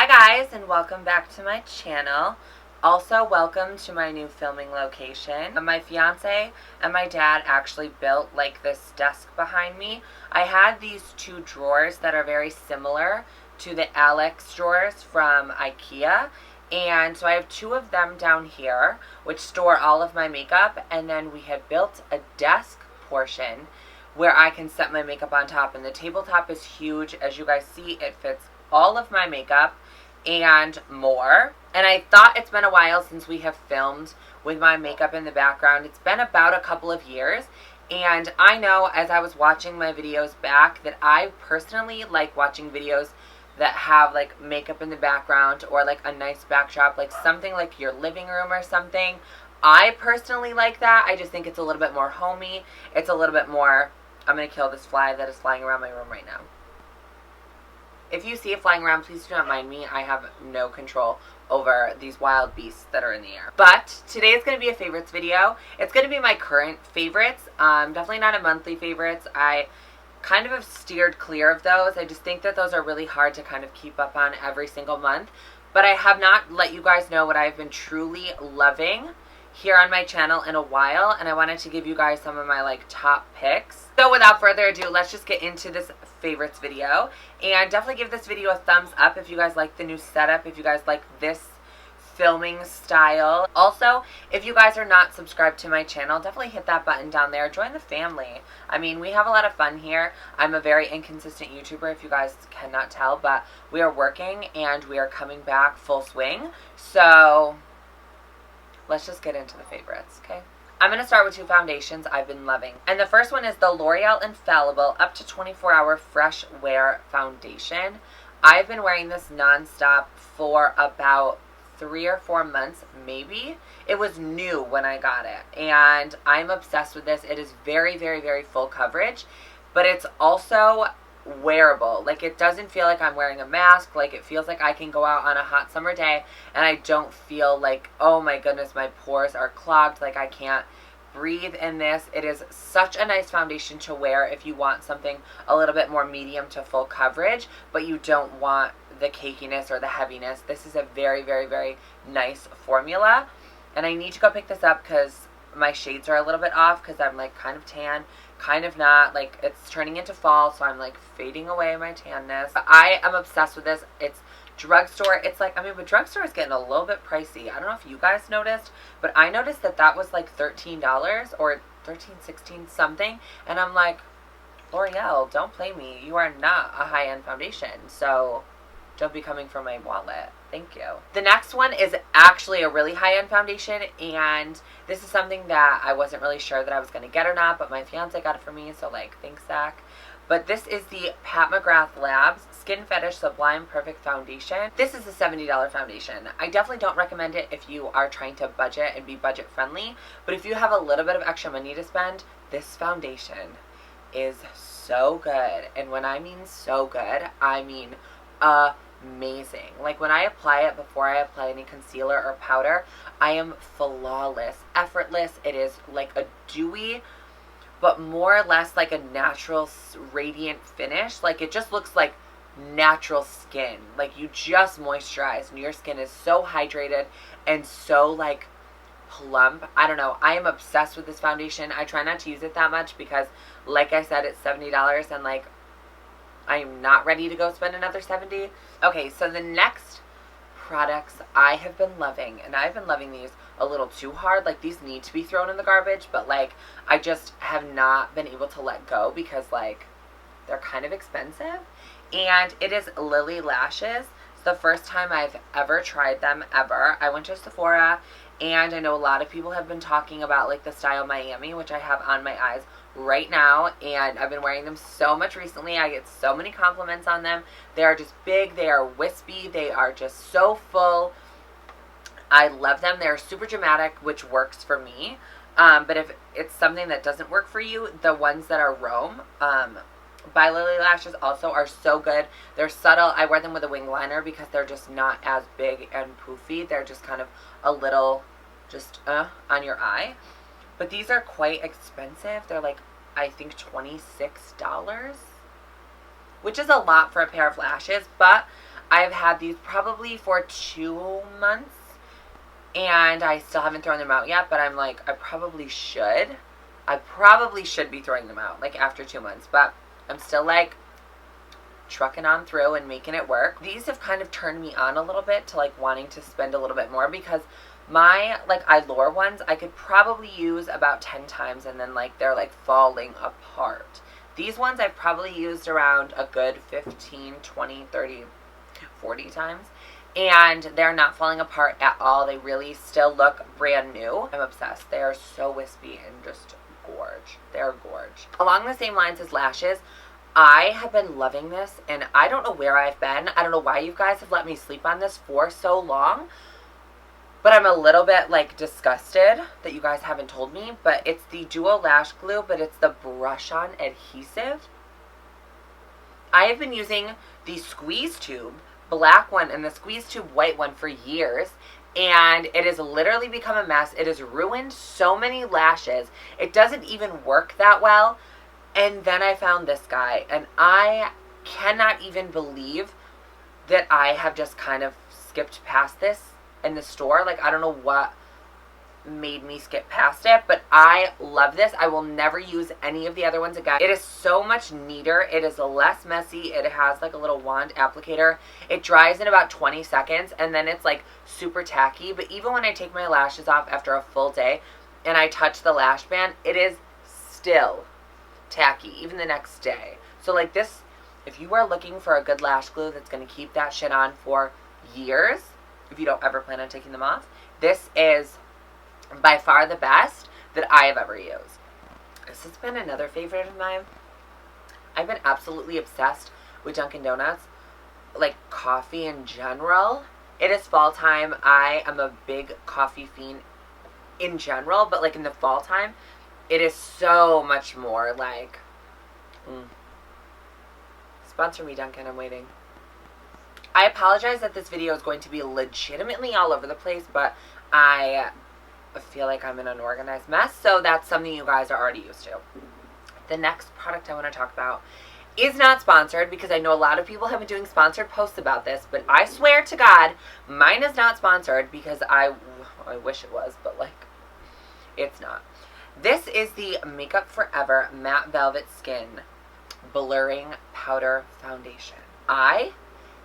Hi guys, and welcome back to my channel. Also, welcome to my new filming location. My fiance and my dad actually built like this desk behind me. I had these two drawers that are very similar to the Alex drawers from IKEA. And so I have two of them down here, which store all of my makeup. And then we had built a desk portion where I can set my makeup on top. And the tabletop is huge. As you guys see, it fits all of my makeup and more. And I thought it's been a while since we have filmed with my makeup in the background. It's been about a couple of years. And I know as I was watching my videos back that I personally like watching videos that have like makeup in the background or like a nice backdrop, like something like your living room or something. I personally like that. I just think it's a little bit more homey. It's a little bit more, I'm going to kill this fly that is flying around my room right now. If you see it flying around, please do not mind me. I have no control over these wild beasts that are in the air. But today is going to be a favorites video. It's going to be my current favorites. Definitely not a monthly favorites. I kind of have steered clear of those. I just think that those are really hard to kind of keep up on every single month. But I have not let you guys know what I've been truly loving here on my channel in a while, and I wanted to give you guys some of my like top picks. So without further ado, let's just get into this favorites video, and definitely give this video a thumbs up if you guys like the new setup, if you guys like this filming style. Also, if you guys are not subscribed to my channel, definitely hit that button down there. Join the family. I mean, we have a lot of fun here. I'm a very inconsistent YouTuber, if you guys cannot tell, but we are working and we are coming back full swing. So let's just get into the favorites, okay? I'm going to start with two foundations I've been loving. And the first one is the L'Oreal Infallible Up to 24-Hour Fresh Wear Foundation. I've been wearing this nonstop for about 3 or 4 months, maybe. It was new when I got it, and I'm obsessed with this. It is very, very, very full coverage, but it's also wearable. Like, it doesn't feel like I'm wearing a mask. Like, it feels like I can go out on a hot summer day and I don't feel like, oh my goodness, my pores are clogged, like I can't breathe in this. It is such a nice foundation to wear if you want something a little bit more medium to full coverage, but you don't want the cakiness or the heaviness. This is a very, very, very nice formula, and I need to go pick this up because my shades are a little bit off because I'm like kind of tan, kind of not. Like, it's turning into fall, so I'm like fading away my tanness. I am obsessed with this. It's drugstore. It's like, I mean, but drugstore is getting a little bit pricey. I don't know if you guys noticed, but I noticed that that was like $13 or $13, $16 something, and I'm like, L'Oreal, don't play me. You are not a high-end foundation, so don't be coming from my wallet. Thank you. The next one is actually a really high-end foundation, and this is something that I wasn't really sure that I was going to get or not, but my fiance got it for me, so like, thanks, Zach. But this is the Pat McGrath Labs Skin Fetish Sublime Perfect Foundation. This is a $70 foundation. I definitely don't recommend it if you are trying to budget and be budget friendly, but if you have a little bit of extra money to spend, this foundation is so good. And when I mean so good, I mean amazing. Like, when I apply it before I apply any concealer or powder, I am flawless, effortless. It is like a dewy, but more or less like a natural radiant finish. Like, it just looks like natural skin. Like, you just moisturize and your skin is so hydrated and so like plump. I don't know. I am obsessed with this foundation. I try not to use it that much because, like I said, it's $70 and like I am not ready to go spend another $70. Okay, so the next products I have been loving, and I've been loving these a little too hard. Like, these need to be thrown in the garbage, but like I just have not been able to let go because like they're kind of expensive. And it is Lilly lashes. It's the first time I've ever tried them ever. I went to Sephora, and I know a lot of people have been talking about like the Style Miami, which I have on my eyes right now, and I've been wearing them so much recently. I get so many compliments on them. They are just big, they are wispy, they are just so full. I love them. They're super dramatic, which works for me, but if it's something that doesn't work for you, the ones that are Rome by Lilly Lashes also are so good. They're subtle. I wear them with a wing liner because they're just not as big and poofy. They're just kind of a little just on your eye. But these are quite expensive. They're like, I think $26, which is a lot for a pair of lashes, but I've had these probably for 2 months, and I still haven't thrown them out yet, but I'm like, I probably should. I probably should be throwing them out, like, after 2 months, but I'm still, like, trucking on through and making it work. These have kind of turned me on a little bit to, like, wanting to spend a little bit more, because my, like, Eyelure ones, I could probably use about 10 times, and then, like, they're, like, falling apart. These ones I've probably used around a good 15, 20, 30, 40 times, and they're not falling apart at all. They really still look brand new. I'm obsessed. They are so wispy and just gorge. They're gorge. Along the same lines as lashes, I have been loving this, and I don't know where I've been. I don't know why you guys have let me sleep on this for so long, but I'm a little bit, like, disgusted that you guys haven't told me. But it's the Duo Lash Glue, but it's the brush-on adhesive. I have been using the Squeeze Tube black one and the Squeeze Tube white one for years, and it has literally become a mess. It has ruined so many lashes. It doesn't even work that well. And then I found this guy, and I cannot even believe that I have just kind of skipped past this in the store. Like, I don't know what made me skip past it, but I love this. I will never use any of the other ones again. It is so much neater. It is less messy. It has, like, a little wand applicator. It dries in about 20 seconds, and then it's, like, super tacky. But even when I take my lashes off after a full day and I touch the lash band, it is still tacky even the next day. So, like, this, if you are looking for a good lash glue that's going to keep that shit on for years, if you don't ever plan on taking them off, this is by far the best that I have ever used. This has been another favorite of mine. I've been absolutely obsessed with Dunkin' Donuts, like, coffee in general. It is fall time. I am a big coffee fiend in general, but, like, in the fall time, it is so much more, like, sponsor me, Dunkin', I'm waiting. I apologize that this video is going to be legitimately all over the place, but I feel like I'm an unorganized mess, so that's something you guys are already used to. The next product I want to talk about is not sponsored, because I know a lot of people have been doing sponsored posts about this, but I swear to God, mine is not sponsored, because I wish it was, but, like, it's not. This is the MakeupForever Matte Velvet Skin Blurring Powder Foundation. I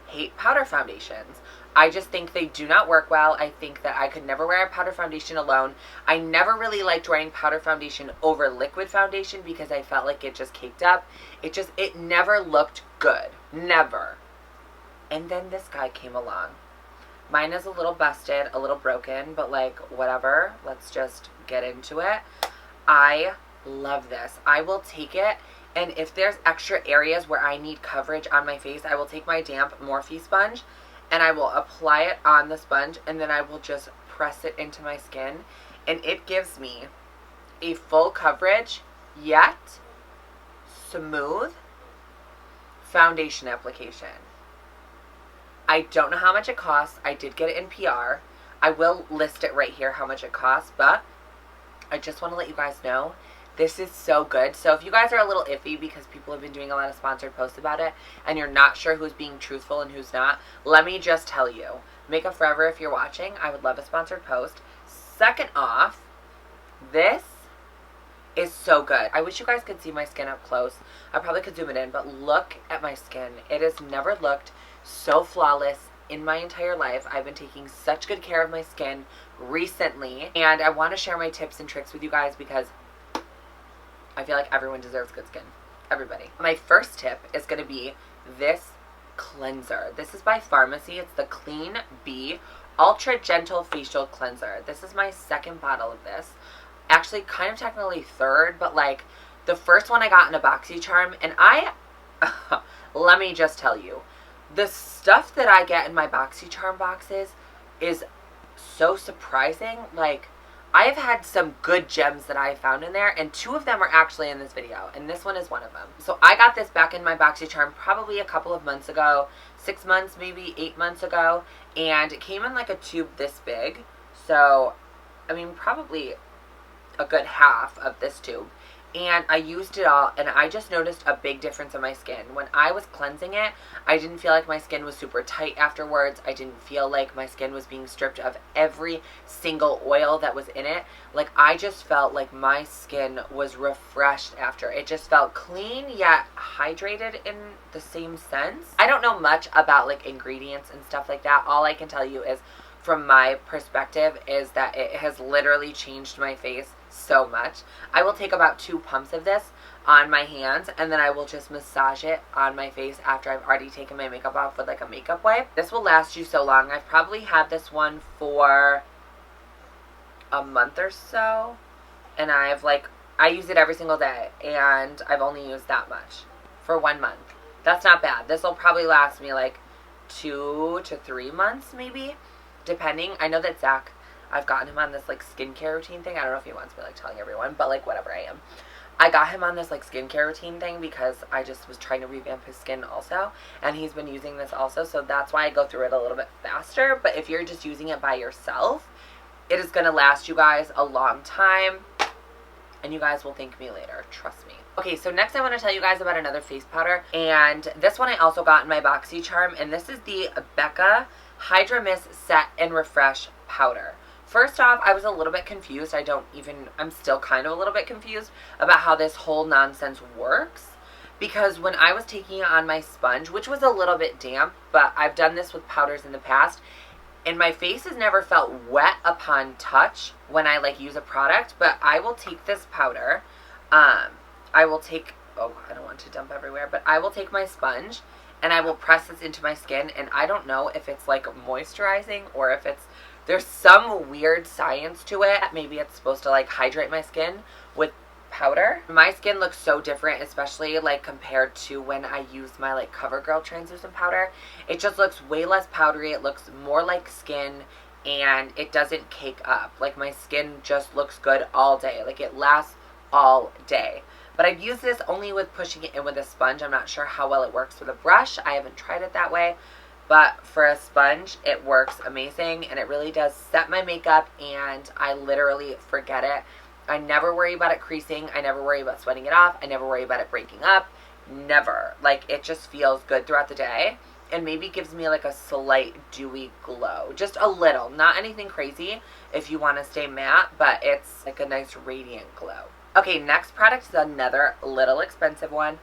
hate powder foundations. I just think they do not work well. I think that I could never wear a powder foundation alone. I never really liked wearing powder foundation over liquid foundation because I felt like it just caked up. It never looked good. Never. And then this guy came along. Mine is a little busted, a little broken, but, like, whatever. Let's just get into it. I love this. I will take it, and if there's extra areas where I need coverage on my face, I will take my damp Morphe sponge and I will apply it on the sponge, and then I will just press it into my skin, and it gives me a full coverage yet smooth foundation application. I don't know how much it costs. I did get it in PR. I will list it right here how much it costs, but I just want to let you guys know this is so good. So if you guys are a little iffy because people have been doing a lot of sponsored posts about it and you're not sure who's being truthful and who's not, let me just tell you, MakeupForever, if you're watching, I would love a sponsored post. Second off, this is so good. I wish you guys could see my skin up close. I probably could zoom it in, but look at my skin. It has never looked so flawless in my entire life. I've been taking such good care of my skin recently, and I want to share my tips and tricks with you guys because I feel like everyone deserves good skin. Everybody. My first tip is going to be this cleanser. This is by Farmacy. It's the Clean Bee Ultra Gentle Facial Cleanser. This is my second bottle of this. Actually, kind of technically third, but, like, the first one I got in a BoxyCharm, and let me just tell you, the stuff that I get in my BoxyCharm boxes is so surprising. Like, I have had some good gems that I found in there, and 2 of them are actually in this video, and this one is one of them. So I got this back in my BoxyCharm probably a couple of months ago, 6 months, maybe 8 months ago, and it came in like a tube this big. So, I mean, probably a good half of this tube. and I used it all, and I just noticed a big difference in my skin. When I was cleansing it, I didn't feel like my skin was super tight afterwards. I didn't feel like my skin was being stripped of every single oil that was in it. Like, I just felt like my skin was refreshed after. It just felt clean yet hydrated in the same sense. I don't know much about like ingredients and stuff like that. All I can tell you is, from my perspective, is that it has literally changed my face so much. I will take about 2 pumps of this on my hands, and then I will just massage it on my face after I've already taken my makeup off with like a makeup wipe. This will last you so long. I've probably had this one for a month or so, and I use it every single day, and I've only used that much for 1 month. That's not bad. This will probably last me like 2 to 3 months maybe, depending. I know that Zach, I've gotten him on this like skincare routine thing. I don't know if he wants me like telling everyone, but like whatever, I got him on this like skincare routine thing because I just was trying to revamp his skin also, and he's been using this also, so that's why I go through it a little bit faster. But if you're just using it by yourself, it is going to last you guys a long time, and you guys will thank me later, trust me. Okay, so next I want to tell you guys about another face powder, and this one I also got in my BoxyCharm, and this is the Becca Hydra Mist Set and Refresh Powder. First off, I was a little bit confused. I'm still kind of a little bit confused about how this whole nonsense works, because when I was taking it on my sponge, which was a little bit damp, but I've done this with powders in the past, and my face has never felt wet upon touch when I like use a product. But I will take this powder, I don't want to dump everywhere, but I will take my sponge and I will press this into my skin, and I don't know if it's like moisturizing or if there's some weird science to it. Maybe it's supposed to like hydrate my skin with powder. My skin looks so different, especially like compared to when I use my like CoverGirl translucent powder. It just looks way less powdery. It looks more like skin, and it doesn't cake up. Like, my skin just looks good all day. Like, it lasts all day. But I've used this only with pushing it in with a sponge. I'm not sure how well it works with a brush. I haven't tried it that way. But for a sponge, it works amazing, and it really does set my makeup, and I literally forget it. I never worry about it creasing. I never worry about sweating it off. I never worry about it breaking up. Never. Like, it just feels good throughout the day, and maybe gives me like a slight dewy glow. Just a little. Not anything crazy if you want to stay matte, but it's like a nice radiant glow. Okay, next product is another little expensive one.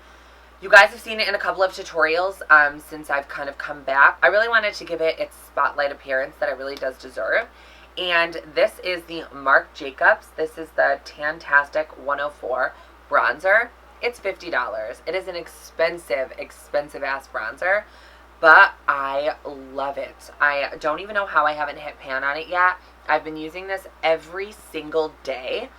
You guys have seen it in a couple of tutorials since I've kind of come back. I really wanted to give it its spotlight appearance that it really does deserve. And this is the Marc Jacobs. This is the Tan-Tastic 104 bronzer. It's $50. It is an expensive ass bronzer, but I love it. I don't even know how I haven't hit pan on it yet. I've been using this every single day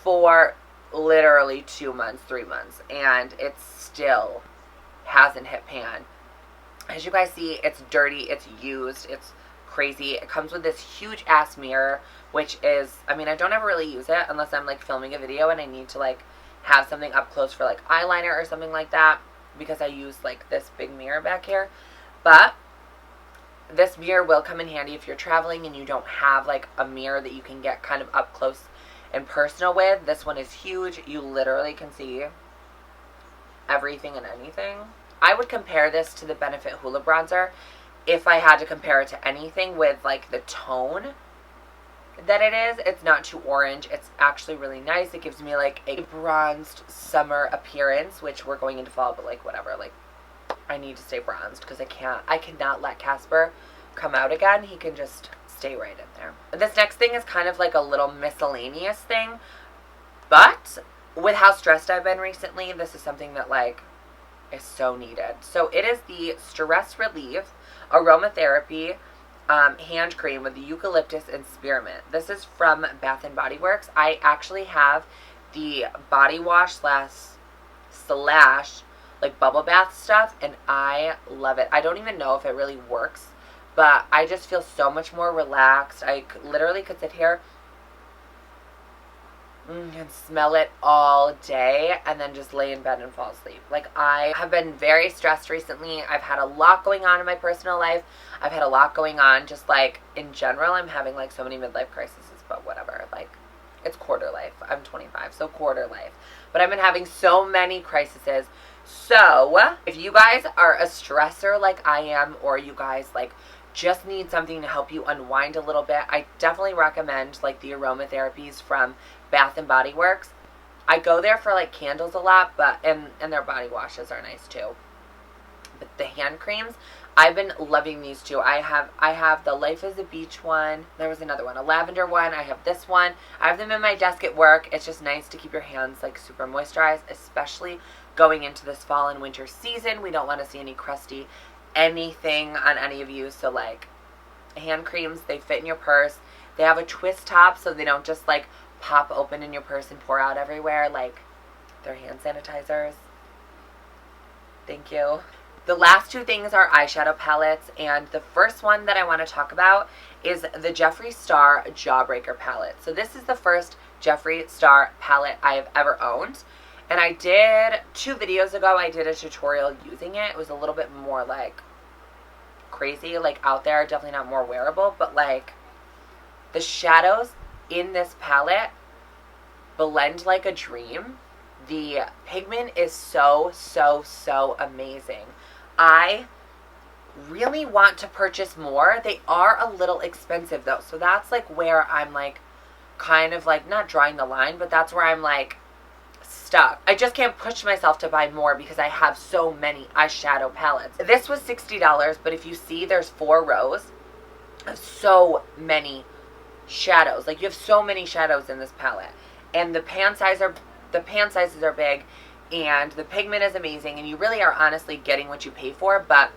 for literally 2 months, 3 months, and it still hasn't hit pan. As you guys see, it's dirty, it's used, it's crazy. It comes with this huge ass mirror, which is, I mean, I don't ever really use it unless I'm like filming a video and I need to like have something up close for like eyeliner or something like that, because I use like this big mirror back here. But this mirror will come in handy if you're traveling and you don't have like a mirror that you can get kind of up close and personal with. This one is huge. You literally can see everything and anything. I would compare this to the Benefit Hoola bronzer if I had to compare it to anything, with like the tone that it is. It's not too orange. It's actually really nice. It gives me like a bronzed summer appearance, which we're going into fall, but like whatever. Like, I need to stay bronzed because I cannot let Casper come out again. He can just stay right in there. This next thing is kind of like a little miscellaneous thing, but with how stressed I've been recently, this is something that like is so needed. So it is the Stress Relief Aromatherapy hand cream with the eucalyptus and spearmint. This is from Bath and Body Works. I actually have the body wash slash like bubble bath stuff, and I love it. I don't even know if it really works, but I just feel so much more relaxed. I literally could sit here and smell it all day and then just lay in bed and fall asleep. Like, I have been very stressed recently. I've had a lot going on in my personal life. I've had a lot going on just like in general. I'm having like so many midlife crises, but whatever. Like, It's quarter life. I'm 25, so quarter life. But I've been having so many crises. So if you guys are a stressor like I am, or you guys like just need something to help you unwind a little bit, I definitely recommend like the aromatherapies from Bath and Body Works. I go there for like candles a lot, but and their body washes are nice too. But the hand creams, I've been loving these two. I have the Life is a Beach one. There was another one, a lavender one. I have this one. I have them in my desk at work. It's just nice to keep your hands like super moisturized, especially going into this fall and winter season. We don't want to see any crusty anything on any of you. So like hand creams, they fit in your purse. They have a twist top so they don't just like pop open in your purse and pour out everywhere. Like, they're hand sanitizers. Thank you. The last two things are eyeshadow palettes, and the first one that I want to talk about is the JEFFREE STAR Jawbreaker palette. So this is the first JEFFREE STAR palette I have ever owned, and I did 2 videos ago, I did a tutorial using it. It was a little bit more like crazy, like out there, definitely not more wearable, but like the shadows in this palette blend like a dream. The pigment is so amazing. I really want to purchase more. They are a little expensive though, so that's like where I'm like kind of like not drawing the line, but that's where I'm like stuck. I just can't push myself to buy more because I have so many eyeshadow palettes. This was $60, but if you see, there's 4 rows of so many shadows. Like, you have so many shadows in this palette, and the pan sizes are big, and the pigment is amazing, and you really are honestly getting what you pay for. But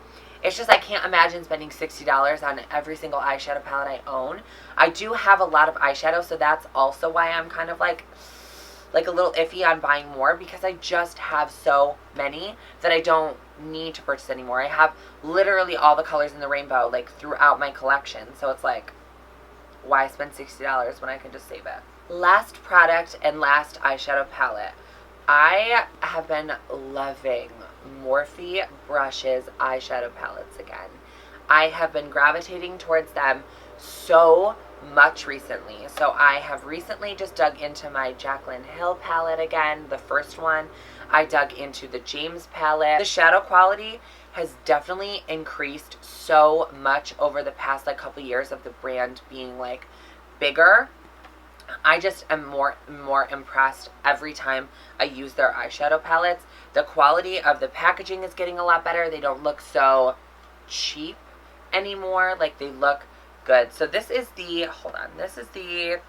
it's just I can't imagine spending $60 on every single eyeshadow palette I own. I do have a lot of eyeshadow, so that's also why I'm kind of like a little iffy on buying more, because I just have so many that I don't need to purchase anymore. I have literally all the colors in the rainbow like throughout my collection, so it's like, why spend $60 when I can just save it? Last product and last eyeshadow palette. I have been loving Morphe Brushes eyeshadow palettes again. I have been gravitating towards them so much recently. So I have recently just dug into my Jaclyn Hill palette again, the first one. I dug into the James palette. The shadow quality has definitely increased so much over the past like couple years of the brand being like bigger. I just am more impressed every time I use their eyeshadow palettes. The quality of the packaging is getting a lot better. They don't look so cheap anymore. Like, they look good. So this is the, hold on, this is the,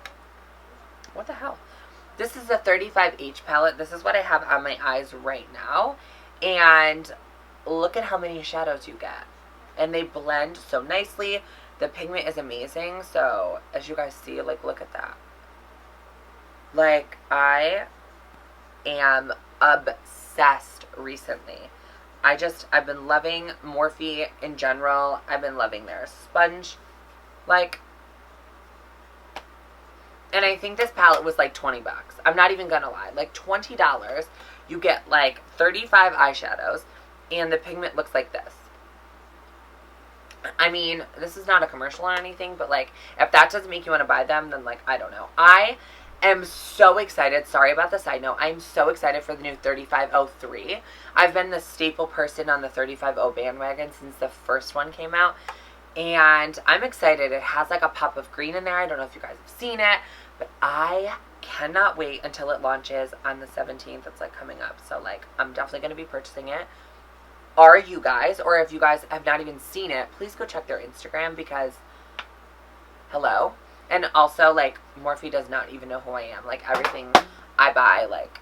what the hell? This is the 35H palette. This is what I have on my eyes right now. And look at how many shadows you get. And they blend so nicely. The pigment is amazing. So as you guys see, like, look at that. Like, I am obsessed recently. I've been loving Morphe in general. I've been loving their sponge. Like, and I think this palette was like 20 bucks. I'm not even gonna lie. Like, $20, you get like 35 eyeshadows, and the pigment looks like this. I mean, this is not a commercial or anything, but like, if that doesn't make you want to buy them, then like, I don't know. I am so excited. Sorry about the side note. I'm so excited for the new 3503. I've been the staple person on the 350 bandwagon since the first one came out, and I'm excited. It has like a pop of green in there. I don't know if you guys have seen it, but I cannot wait until it launches on the 17th. It's like coming up, so like, I'm definitely going to be purchasing it. Are you guys, or if you guys have not even seen it, please go check their Instagram, because hello. And also, like, Morphe does not even know who I am. Like, everything I buy, like,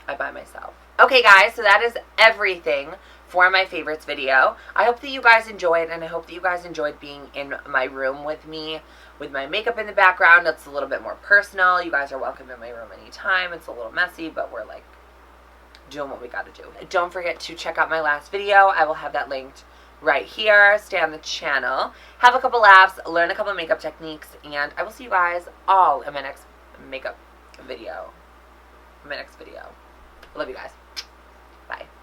I buy myself. Okay, guys, so that is everything for my favorites video. I hope that you guys enjoyed, and I hope that you guys enjoyed being in my room with me, with my makeup in the background. It's a little bit more personal. You guys are welcome in my room anytime. It's a little messy, but we're, like, doing what we gotta do. Don't forget to check out my last video. I will have that linked right here. Stay on the channel, have a couple laughs, learn a couple makeup techniques, and I will see you guys all in my next makeup video. Love you guys. Bye.